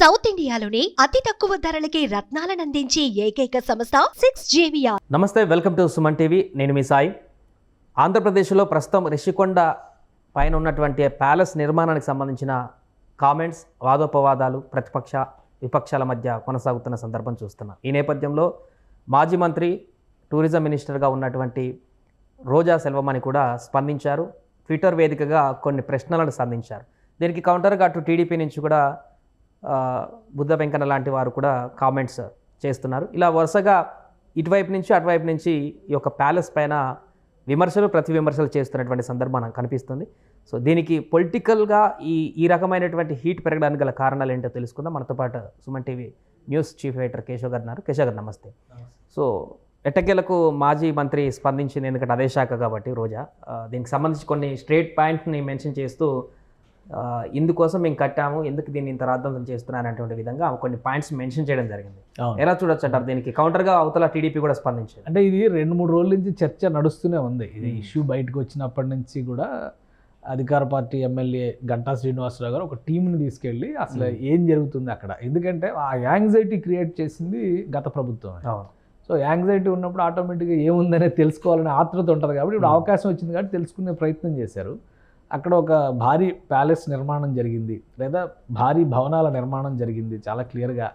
South ఇండియాలోని అతి తక్కువ ధరలకి రత్నాలను అందించే ఏకైక సంస్థ 6JVR. నమస్తే, వెల్కమ్ టు సుమన్ టీవీ. నేను మీ సాయి. ఆంధ్రప్రదేశ్లో ప్రస్తుతం రిషికొండ పైన ఉన్నటువంటి ప్యాలెస్ నిర్మాణానికి సంబంధించిన కామెంట్స్, వాదోపవాదాలు ప్రతిపక్ష విపక్షాల మధ్య కొనసాగుతున్న సందర్భం చూస్తున్నాం. ఈ నేపథ్యంలో మాజీ మంత్రి, టూరిజం మినిస్టర్గా ఉన్నటువంటి రోజా సెల్వమణి కూడా స్పందించారు. ట్విట్టర్ వేదికగా కొన్ని ప్రశ్నలను సంధించారు. దీనికి కౌంటర్గా అటు టీడీపీ నుంచి కూడా బుద్ధ వెంకన్న లాంటి వారు కూడా కామెంట్స్ చేస్తున్నారు. ఇలా వరుసగా ఇటువైపు నుంచి అటువైపు నుంచి ఈ యొక్క ప్యాలెస్ పైన విమర్శలు ప్రతి విమర్శలు చేస్తున్నటువంటి సందర్భం నాకు కనిపిస్తుంది. సో దీనికి పొలిటికల్గా ఈ రకమైనటువంటి హీట్ పెరగడానికి గల కారణాలు ఏంటో తెలుసుకుందాం. మనతో పాటు Suman TV news chief editor Keshav గారు ఉన్నారు. కేశవ్ గారు నమస్తే. సో ఎట్టకేలకు మాజీ మంత్రి స్పందించింది, ఎందుకంటే అదే శాఖ కాబట్టి రోజా. దీనికి సంబంధించి కొన్ని స్ట్రేట్ పాయింట్ని మెన్షన్ చేస్తూ ఇందుకోసం మేము కట్టాము, ఎందుకు దీన్ని ఇంత రాద్ధాంతం చేస్తున్నారు అనేటువంటి విధంగా కొన్ని పాయింట్స్ మెన్షన్ చేయడం జరిగింది. ఎలా చూడొచ్చు అంటారు? దీనికి కౌంటర్గా అవతల టీడీపీ కూడా స్పందించింది. అంటే ఇది 2-3 రోజుల నుంచి చర్చ నడుస్తూనే ఉంది. ఇది ఇష్యూ బయటకు వచ్చినప్పటి నుంచి కూడా అధికార పార్టీ ఎమ్మెల్యే గంటా శ్రీనివాసరావు గారు ఒక టీంని తీసుకెళ్ళి అసలు ఏం జరుగుతుంది అక్కడ, ఎందుకంటే ఆ యాంగ్జైటీ క్రియేట్ చేసింది గత ప్రభుత్వం. సో యాంగ్జైటీ ఉన్నప్పుడు ఆటోమేటిక్గా ఏముందనే తెలుసుకోవాలనే ఆతృత ఉంటుంది కాబట్టి ఇప్పుడు అవకాశం వచ్చింది కాబట్టి తెలుసుకునే ప్రయత్నం చేశారు. అక్కడ ఒక భారీ ప్యాలెస్ నిర్మాణం జరిగింది, లేదా భారీ భవనాల నిర్మాణం జరిగింది. చాలా క్లియర్గా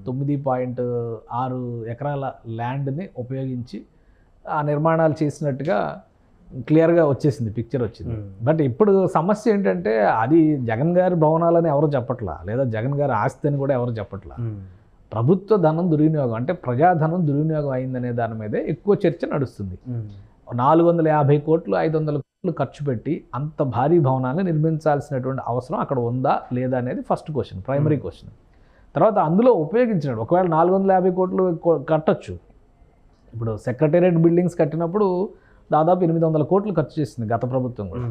9.6 ఎకరాల ల్యాండ్ని ఉపయోగించి ఆ నిర్మాణాలు చేసినట్టుగా క్లియర్గా వచ్చేసింది, పిక్చర్ వచ్చింది. బట్ ఇప్పుడు సమస్య ఏంటంటే అది జగన్ గారి భవనాలని ఎవరు చెప్పట్లా, లేదా జగన్ గారి ఆస్తి అని కూడా ఎవరు చెప్పట్లా. ప్రభుత్వ ధనం దుర్వినియోగం, అంటే ప్రజాధనం దుర్వినియోగం అయిందనే దాని మీదే ఎక్కువ చర్చ నడుస్తుంది. 450 కోట్లు 500 కోట్లు ఖర్చు పెట్టి అంత భారీ భవనాన్ని నిర్మించాల్సినటువంటి అవసరం అక్కడ ఉందా లేదా అనేది ఫస్ట్ క్వశ్చన్, ప్రైమరీ క్వశ్చన్. తర్వాత అందులో ఉపయోగించినట్టు ఒకవేళ 450 కోట్లు కట్టచ్చు. ఇప్పుడు సెక్రటేరియట్ బిల్డింగ్స్ కట్టినప్పుడు దాదాపు 800 కోట్లు ఖర్చు చేసింది గత ప్రభుత్వం కూడా.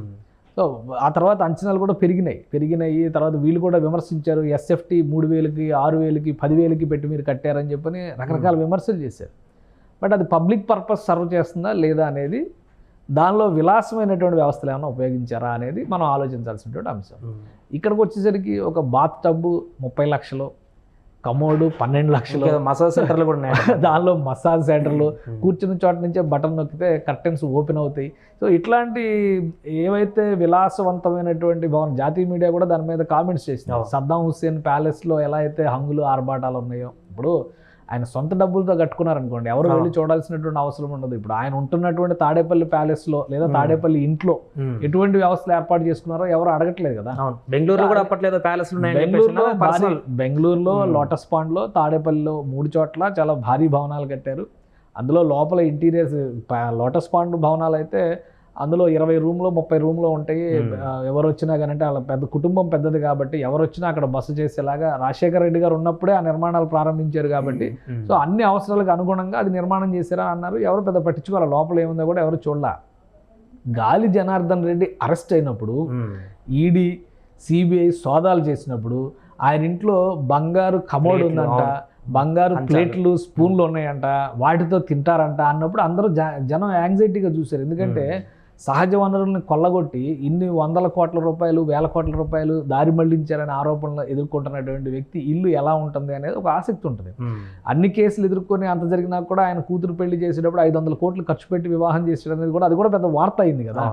సో ఆ తర్వాత అంచనాలు కూడా పెరిగినాయి. తర్వాత వీళ్ళు కూడా విమర్శించారు, ఎస్ఎఫ్టీ 3,000కి 6,000కి 10,000కి పెట్టి మీరు కట్టారని చెప్పని రకరకాల విమర్శలు చేశారు. బట్ అది పబ్లిక్ పర్పస్ సర్వ్ చేస్తుందా లేదా అనేది, దానిలో విలాసమైనటువంటి వ్యవస్థలు ఏమైనా ఉపయోగించారా అనేది మనం ఆలోచించాల్సినటువంటి అంశం. ఇక్కడికి వచ్చేసరికి ఒక బాత్ టబ్బు 30 లక్షలు, కమోడు 12 లక్షలు, మసాజ్ సెంటర్లు కూడా దానిలో మసాజ్ సెంటర్లు, కూర్చున్న చోట నుంచే బటన్ నొక్కితే కర్టెన్స్ ఓపెన్ అవుతాయి. సో ఇట్లాంటి ఏవైతే విలాసవంతమైనటువంటి భవనం, జాతీయ మీడియా కూడా దాని మీద కామెంట్స్ చేసింది. సద్దాం హుస్సేన్ ప్యాలెస్లో ఎలా అయితే హంగులు ఆర్భాటాలు ఉన్నాయో, ఇప్పుడు ఆయన సొంత డబ్బులతో కట్టుకున్నారనుకోండి, ఎవరు వెళ్ళి చూడాల్సినటువంటి అవసరం ఉండదు. ఇప్పుడు ఆయన ఉంటున్నటువంటి తాడేపల్లి ప్యాలెస్లో లేదా తాడేపల్లి ఇంట్లో ఎటువంటి వ్యవస్థలు ఏర్పాటు చేసుకున్నారో ఎవరు అడగట్లేదు కదా. బెంగళూరులో కూడా అప్పట్లేదు ప్యాలెస్. బెంగళూరులో లోటస్ పాండ్లో, తాడేపల్లిలో 3 చోట్ల చాలా భారీ భవనాలు కట్టారు. అందులో లోపల ఇంటీరియర్స్, లోటస్ పాండ్ భవనాలు అయితే అందులో 20 రూమ్లో 30 రూమ్లో ఉంటాయి. ఎవరు వచ్చినా కానీ, అంటే వాళ్ళ పెద్ద కుటుంబం పెద్దది కాబట్టి ఎవరు వచ్చినా అక్కడ బస చేసేలాగా రాజశేఖర రెడ్డి గారు ఉన్నప్పుడే ఆ నిర్మాణాలు ప్రారంభించారు కాబట్టి, సో అన్ని అవసరాలకు అనుగుణంగా అది నిర్మాణం చేశారా అన్నారు. ఎవరు పెద్ద పట్టించుకోవాలి, లోపల ఏముందో కూడా ఎవరు చూడలా. గాలి జనార్దన్ రెడ్డి అరెస్ట్ అయినప్పుడు, ఈడీ సిబిఐ సోదాలు చేసినప్పుడు ఆయన ఇంట్లో బంగారు కమోడ్ ఉందంట, బంగారు ప్లేట్లు స్పూన్లు ఉన్నాయంట, వాటితో తింటారంట అన్నప్పుడు అందరూ జనం యాంగ్జైటీగా చూశారు. ఎందుకంటే సహజ వనరులను కొల్లగొట్టి ఇన్ని 100 కోట్ల రూపాయలు 1000 కోట్ల రూపాయలు దారి మళ్లించారనే ఆరోపణలు ఎదుర్కొంటున్నటువంటి వ్యక్తి ఇల్లు ఎలా ఉంటుంది అనేది ఒక ఆసక్తి ఉంటుంది. అన్ని కేసులు ఎదుర్కొని అంత జరిగినా కూడా ఆయన కూతురు పెళ్లి చేసేటప్పుడు 500 కోట్లు ఖర్చు పెట్టి వివాహం చేసేది అనేది కూడా, అది కూడా పెద్ద వార్త అయింది కదా.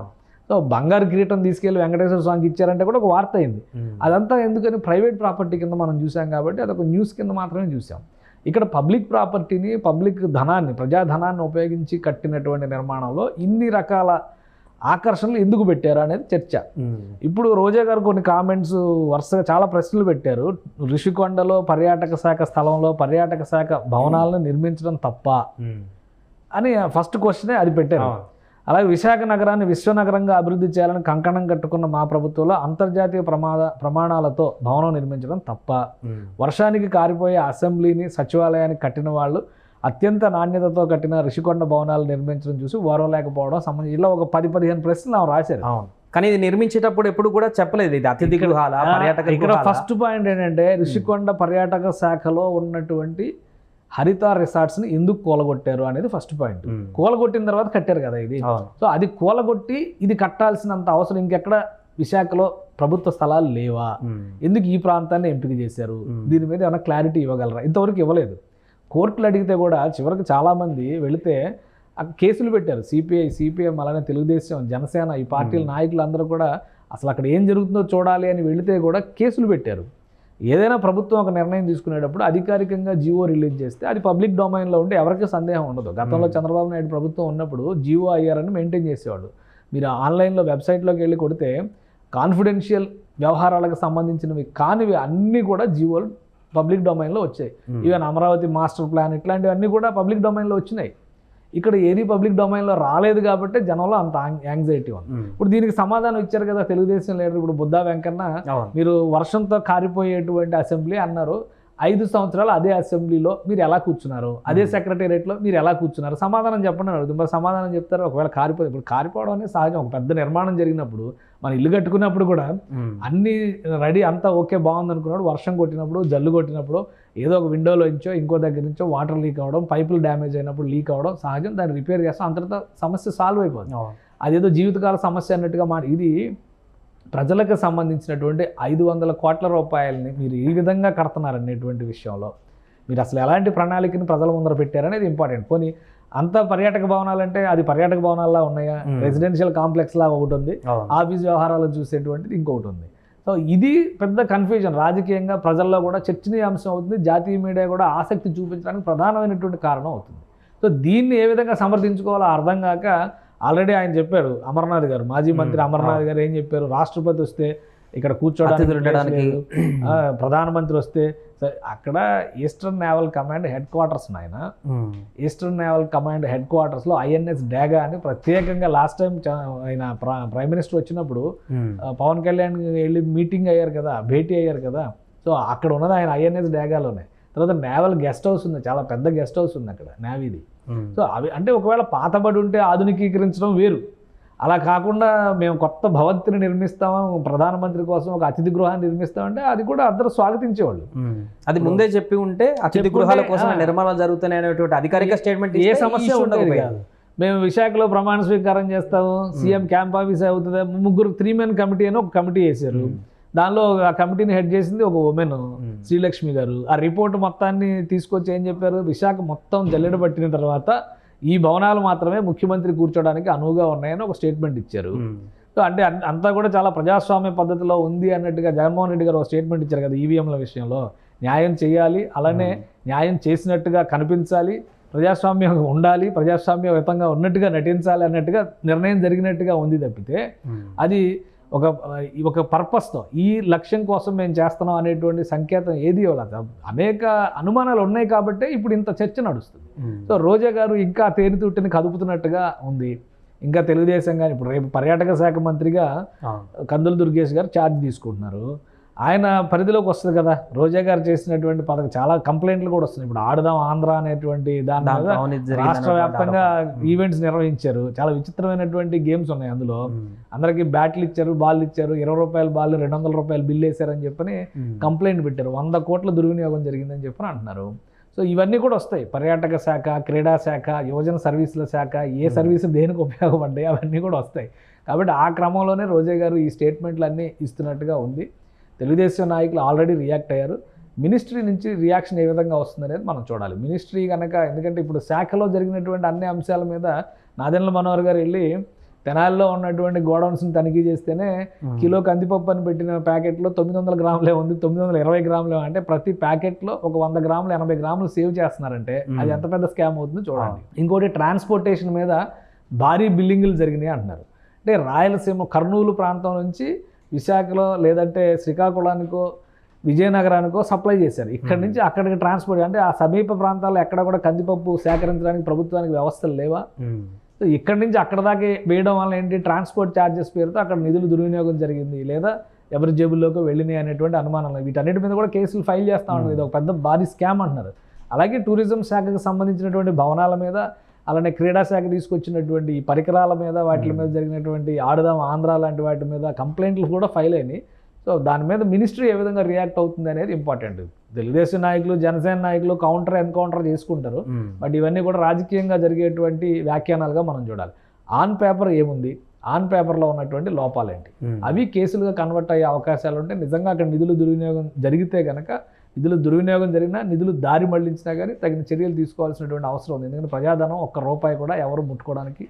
సో బంగారు కిరీటం తీసుకెళ్లి వెంకటేశ్వర స్వామికి ఇచ్చారంటే కూడా ఒక వార్త అయింది. అదంతా ఎందుకని ప్రైవేట్ ప్రాపర్టీ కింద మనం చూసాం కాబట్టి అదొక న్యూస్ కింద మాత్రమే చూసాం. ఇక్కడ పబ్లిక్ ప్రాపర్టీని, పబ్లిక్ ధనాన్ని, ప్రజాధనాన్ని ఉపయోగించి కట్టినటువంటి నిర్మాణంలో ఇన్ని రకాల ఆకర్షణలు ఎందుకు పెట్టారు అనేది చర్చ. ఇప్పుడు రోజా గారు కొన్ని కామెంట్స్, వరుసగా చాలా ప్రశ్నలు పెట్టారు. రిషికొండలో పర్యాటక శాఖ స్థలంలో పర్యాటక శాఖ భవనాలను నిర్మించడం తప్ప అని ఫస్ట్ క్వశ్చనే అది పెట్టారు. అలాగే విశాఖ నగరాన్ని విశ్వనగరంగా అభివృద్ధి చేయాలని కంకణం కట్టుకున్న మా ప్రభుత్వంలో అంతర్జాతీయ ప్రమాణాలతో భవనం నిర్మించడం తప్ప, వర్షానికి కారిపోయే అసెంబ్లీని, సచివాలయాన్ని కట్టిన వాళ్ళు అత్యంత నాణ్యతతో కట్టిన రిషికొండ భవనాలు నిర్మించడం చూసి ఓర్వలేకపోవడం సంబంధించి ఇలా ఒక 10-15 ప్రశ్నలు రాశారు. కానీ ఇది నిర్మించేటప్పుడు ఎప్పుడు కూడా చెప్పలేదు ఇది అతిథి గృహాల, పర్యాటక. ఇక్కడ ఫస్ట్ పాయింట్ ఏంటంటే రిషికొండ పర్యాటక శాఖలో ఉన్నటువంటి హరిత రిసార్ట్స్ని ఎందుకు కూలగొట్టారు అనేది ఫస్ట్ పాయింట్. కూలగొట్టిన తర్వాత కట్టారు కదా ఇది. సో అది కూలగొట్టి ఇది కట్టాల్సినంత అవసరం ఇంకెక్కడ విశాఖలో ప్రభుత్వ స్థలాలు లేవా, ఎందుకు ఈ ప్రాంతాన్ని ఎంపిక చేశారు, దీని మీద ఏమైనా క్లారిటీ ఇవ్వగలరా? ఇంతవరకు ఇవ్వలేదు. కోర్టులు అడిగితే కూడా చివరికి చాలామంది వెళితే కేసులు పెట్టారు. సిపిఎం అలానే తెలుగుదేశం, జనసేన ఈ పార్టీల నాయకులు అందరూ కూడా అసలు అక్కడ ఏం జరుగుతుందో చూడాలి అని వెళితే కూడా కేసులు పెట్టారు. ఏదైనా ప్రభుత్వం ఒక నిర్ణయం తీసుకునేటప్పుడు అధికారికంగా జీవో రిలీజ్ చేస్తే అది పబ్లిక్ డొమైన్లో ఉంటే ఎవరికీ సందేహం ఉండదు. గతంలో చంద్రబాబు నాయుడు ప్రభుత్వం ఉన్నప్పుడు జీవో ఐఆర్ని మెయింటైన్ చేసేవాడు. మీరు ఆన్లైన్లో వెబ్సైట్లోకి వెళ్ళి కొడితే కాన్ఫిడెన్షియల్ వ్యవహారాలకు సంబంధించినవి కానివి అన్నీ కూడా జీవోలు పబ్లిక్ డొమైన్లో వచ్చాయి. ఈవెన్ అమరావతి మాస్టర్ ప్లాన్ ఇట్లాంటివన్నీ కూడా పబ్లిక్ డొమైన్లో వచ్చినాయి. ఇక్కడ ఏది పబ్లిక్ డొమైన్లో రాలేదు కాబట్టి జనంలో అంత యాంగ్జైటీ ఉంది. ఇప్పుడు దీనికి సమాధానం ఇచ్చారు కదా తెలుగుదేశం లీడర్ ఇప్పుడు బుద్ధా వెంకన్న, మీరు వర్షంతో కారిపోయేటువంటి అసెంబ్లీ అన్నారు, 5 సంవత్సరాలు అదే అసెంబ్లీలో మీరు ఎలా కూర్చున్నారు, అదే సెక్రటేరియట్లో మీరు ఎలా కూర్చున్నారు, సమాధానం చెప్పండి అని అడుగుతుంది. మరి సమాధానం చెప్తారు. ఒకవేళ ఇప్పుడు కారిపోవడం అనేది సహజం. ఒక పెద్ద నిర్మాణం జరిగినప్పుడు మన ఇల్లు కట్టుకున్నప్పుడు కూడా అన్ని రెడీ అంతా ఓకే బాగుంది అనుకున్నాడు, వర్షం కొట్టినప్పుడు జల్లు కొట్టినప్పుడు ఏదో ఒక విండోలో నుంచో ఇంకో దగ్గర నుంచో వాటర్ లీక్ అవ్వడం, పైపులు డ్యామేజ్ అయినప్పుడు లీక్ అవ్వడం సహజం. దాన్ని రిపేర్ చేస్తాం, అంతటా సమస్య సాల్వ్ అయిపోతుంది. అదేదో జీవితకాల సమస్య అన్నట్టుగా ఇది ప్రజలకు సంబంధించినటువంటి 500 కోట్ల రూపాయలని మీరు ఈ విధంగా కడుతున్నారనేటువంటి విషయంలో మీరు అసలు ఎలాంటి ప్రణాళికని ప్రజల ముందర పెట్టారనేది ఇంపార్టెంట్. పోనీ అంత పర్యాటక భవనాలంటే అది పర్యాటక భవనాల్లో ఉన్నాయా, రెసిడెన్షియల్ కాంప్లెక్స్ లాగా ఒకటి ఉంది, ఆఫీస్ వ్యవహారాలు చూసేటువంటిది ఇంకొకటి ఉంది. సో ఇది పెద్ద కన్ఫ్యూజన్ రాజకీయంగా ప్రజల్లో కూడా చర్చనీయాంశం అవుతుంది. జాతీయ మీడియా కూడా ఆసక్తి చూపించడానికి ప్రధానమైనటువంటి కారణం అవుతుంది. సో దీన్ని ఏ విధంగా సమర్థించుకోవాలో అర్థం కాక ఆల్రెడీ ఆయన చెప్పారు, అమర్నాథ్ గారు, మాజీ మంత్రి అమర్నాథ్ గారు ఏం చెప్పారు, రాష్ట్రపతి వస్తే ఇక్కడ కూర్చోడానికి, ప్రధానమంత్రి వస్తే అక్కడ eastern naval command head quarters నాయన, ఈస్టర్న్ నేవల్ కమాండ్ హెడ్ క్వార్టర్స్లో INS డాగా అని ప్రత్యేకంగా లాస్ట్ టైం ఆయన ప్రైమ్ మినిస్టర్ వచ్చినప్పుడు పవన్ కళ్యాణ్ వెళ్ళి మీటింగ్ అయ్యారు కదా, భేటీ అయ్యారు కదా. సో అక్కడ ఉన్నది ఆయన INS డాగాలోనే. తర్వాత నేవల్ గెస్ట్ హౌస్ ఉంది, చాలా పెద్ద గెస్ట్ హౌస్ ఉంది అక్కడ నేవీది. సో అవి అంటే ఒకవేళ పాతబడి ఉంటే ఆధునికీకరించడం వేరు, అలా కాకుండా మేము కొత్త భవంతిని నిర్మిస్తాము, ప్రధానమంత్రి కోసం ఒక అతిథి గృహాన్ని నిర్మిస్తామంటే అది కూడా అందరూ స్వాగతించేవాళ్ళు. అది ముందే చెప్పి ఉంటే అతిథి గృహాల కోసం నిర్మాణాలు జరుగుతున్నాయి అనేటువంటి అధికారిక స్టేట్మెంట్ ఏ సమస్య ఉండదు. మేము విశాఖలో ప్రమాణ స్వీకారం చేస్తాము, సీఎం క్యాంప్ ఆఫీస్ అవుతుంది, 3 మెన్ కమిటీ అని ఒక కమిటీ వేశారు. దానిలో ఆ కమిటీని హెడ్ చేసింది ఒక ఉమెన్ శ్రీలక్ష్మి గారు. ఆ రిపోర్ట్ మొత్తాన్ని తీసుకొచ్చి ఏం చెప్పారు, విశాఖ మొత్తం జల్లెడ పట్టిన తర్వాత ఈ భవనాలు మాత్రమే ముఖ్యమంత్రి కూర్చోడానికి అనువుగా ఉన్నాయని ఒక స్టేట్మెంట్ ఇచ్చారు. సో అంటే అంతా కూడా చాలా ప్రజాస్వామ్య పద్ధతిలో ఉంది అన్నట్టుగా జగన్మోహన్ రెడ్డి గారు ఒక స్టేట్మెంట్ ఇచ్చారు కదా, ఈవీఎంల విషయంలో న్యాయం చేయాలి, అలానే న్యాయం చేసినట్టుగా కనిపించాలి, ప్రజాస్వామ్యం ఉండాలి, ప్రజాస్వామ్యయుతంగా ఉన్నట్టుగా నటించాలి అన్నట్టుగా నిర్ణయం జరిగినట్టుగా ఉంది తప్పితే అది ఒక పర్పస్తో ఈ లక్ష్యం కోసం మేము చేస్తున్నాం అనేటువంటి సంకేతం ఏది ఇవ్వలేదు. అనేక అనుమానాలు ఉన్నాయి కాబట్టి ఇప్పుడు ఇంత చర్చ నడుస్తుంది. సో రోజా గారు ఇంకా తేనెతుట్టిని కదుపుతున్నట్టుగా ఉంది. ఇంకా తెలుగుదేశం కానీ ఇప్పుడు రేపు పర్యాటక శాఖ మంత్రిగా కందుల దుర్గేష్ గారు ఛార్జ్ తీసుకుంటున్నారు. ఆయన పరిధిలోకి వస్తుంది కదా, రోజా గారు చేసినటువంటి పథకం చాలా కంప్లైంట్లు కూడా వస్తున్నాయి. ఇప్పుడు ఆడదాం ఆంధ్ర అనేటువంటి దాని మీద రాష్ట్ర వ్యాప్తంగా ఈవెంట్స్ నిర్వహించారు. చాలా విచిత్రమైనటువంటి గేమ్స్ ఉన్నాయి అందులో. అందరికీ బ్యాట్లు ఇచ్చారు, బాల్ ఇచ్చారు, 20 రూపాయల బాల్ 200 రూపాయలు బిల్ వేశారని చెప్పని కంప్లైంట్ పెట్టారు. 100 కోట్ల దుర్వినియోగం జరిగిందని చెప్పని అంటున్నారు. సో ఇవన్నీ కూడా వస్తాయి. పర్యాటక శాఖ, క్రీడా శాఖ, యువజన సర్వీసుల శాఖ, ఏ సర్వీసు దేనికి ఉపయోగపడ్డాయి అవన్నీ కూడా వస్తాయి. కాబట్టి ఆ క్రమంలోనే రోజా గారు ఈ స్టేట్మెంట్లు అన్నీ ఇస్తున్నట్టుగా ఉంది. తెలుగుదేశం నాయకులు ఆల్రెడీ రియాక్ట్ అయ్యారు. మినిస్ట్రీ నుంచి రియాక్షన్ ఏ విధంగా వస్తుందనేది మనం చూడాలి. మినిస్ట్రీ కనుక, ఎందుకంటే ఇప్పుడు శాఖలో జరిగినటువంటి అన్ని అంశాల మీద నాదెండ్ల మనోహర్ గారు వెళ్ళి తెనాలిలో ఉన్నటువంటి గోడౌన్స్ని తనిఖీ చేస్తేనే కిలో కందిపప్పు అని పెట్టిన ప్యాకెట్లో 900 గ్రాములే ఉంది, 920 గ్రాములే. అంటే ప్రతి ప్యాకెట్లో ఒక 100 గ్రాములు 80 గ్రాములు సేవ్ చేస్తున్నారంటే అది ఎంత పెద్ద స్కామ్ అవుతుందో చూడండి. ఇంకోటి ట్రాన్స్పోర్టేషన్ మీద భారీ బిల్లింగులు జరిగినాయి అంటున్నారు. అంటే రాయలసీమ కర్నూలు ప్రాంతం నుంచి విశాఖలో లేదంటే శ్రీకాకుళానికో విజయనగరానికో సప్లై చేశారు. ఇక్కడి నుంచి అక్కడికి ట్రాన్స్పోర్ట్, అంటే ఆ సమీప ప్రాంతాల్లో ఎక్కడ కూడా కందిపప్పు సేకరించడానికి ప్రభుత్వానికి వ్యవస్థలు లేవా? ఇక్కడి నుంచి అక్కడ దాకా వేయడం వల్ల ఏంటి, ట్రాన్స్పోర్ట్ ఛార్జెస్ పేరుతో అక్కడ నిధులు దుర్వినియోగం జరిగింది, లేదా ఎవరి జేబుల్లోకి వెళ్ళినాయి అనేటువంటి అనుమానాలు. వీటన్నిటి మీద కూడా కేసులు ఫైల్ చేస్తూ ఉంటారు. ఇది ఒక పెద్ద భారీ స్కామ్ అంటున్నారు. అలాగే టూరిజం శాఖకు సంబంధించినటువంటి భవనాల మీద, అలానే క్రీడా శాఖ తీసుకొచ్చినటువంటి ఈ పరికరాల మీద, వాటి మీద జరిగినటువంటి ఆడదాం ఆంధ్ర లాంటి వాటి మీద కంప్లైంట్లు కూడా ఫైల్ అయినాయి. సో దాని మీద మినిస్ట్రీ ఏ విధంగా రియాక్ట్ అవుతుంది అనేది ఇంపార్టెంట్. తెలుగుదేశం నాయకులు, జనసేన నాయకులు ఎన్కౌంటర్ చేసుకుంటారు. బట్ ఇవన్నీ కూడా రాజకీయంగా జరిగేటువంటి వ్యాఖ్యానాలుగా మనం చూడాలి. ఆన్ పేపర్ ఏముంది, ఆన్ పేపర్లో ఉన్నటువంటి లోపాలేంటి, అవి కేసులుగా కన్వర్ట్ అయ్యే అవకాశాలు ఉంటే నిజంగా అక్కడ నిధులు దుర్వినియోగం జరిగితే కనుక నిధులు దుర్వినియోగం జరిగినా నిధులు దారి మళ్లించినా కానీ తగిన చర్యలు తీసుకోవాల్సినటువంటి అవసరం ఉంది. ఎందుకంటే ప్రజాధనం ఒక్క రూపాయి కూడా ఎవరు ముట్టుకోవడానికి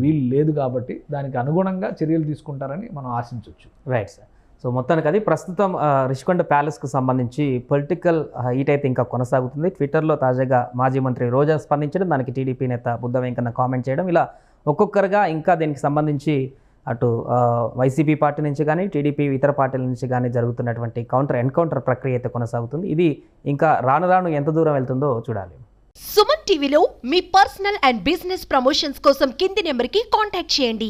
వీలు లేదు కాబట్టి దానికి అనుగుణంగా చర్యలు తీసుకుంటారని మనం ఆశించవచ్చు. Right sir. సో మొత్తానికి అది ప్రస్తుతం రిషికొండ ప్యాలెస్కు సంబంధించి పొలిటికల్ హీట్ అయితే ఇంకా కొనసాగుతుంది. ట్విట్టర్లో తాజాగా మాజీ మంత్రి రోజా స్పందించడం, దానికి టీడీపీ నేత బుద్ధ వెంకన్న కామెంట్ చేయడం, ఇలా ఒక్కొక్కరుగా ఇంకా దీనికి సంబంధించి అటు వైసీపీ పార్టీ నుంచి కానీ టీడీపీ ఇతర పార్టీల నుంచి కానీ జరుగుతున్నటువంటి ఎన్కౌంటర్ ప్రక్రియ అయితే కొనసాగుతుంది. ఇది ఇంకా రాను రాను ఎంత దూరం వెళ్తుందో చూడాలి. సుమన్ టీవీలో మీ పర్సనల్ అండ్ బిజినెస్ ప్రమోషన్స్ కోసం కింది నెంబర్కి కాంటాక్ట్ చేయండి.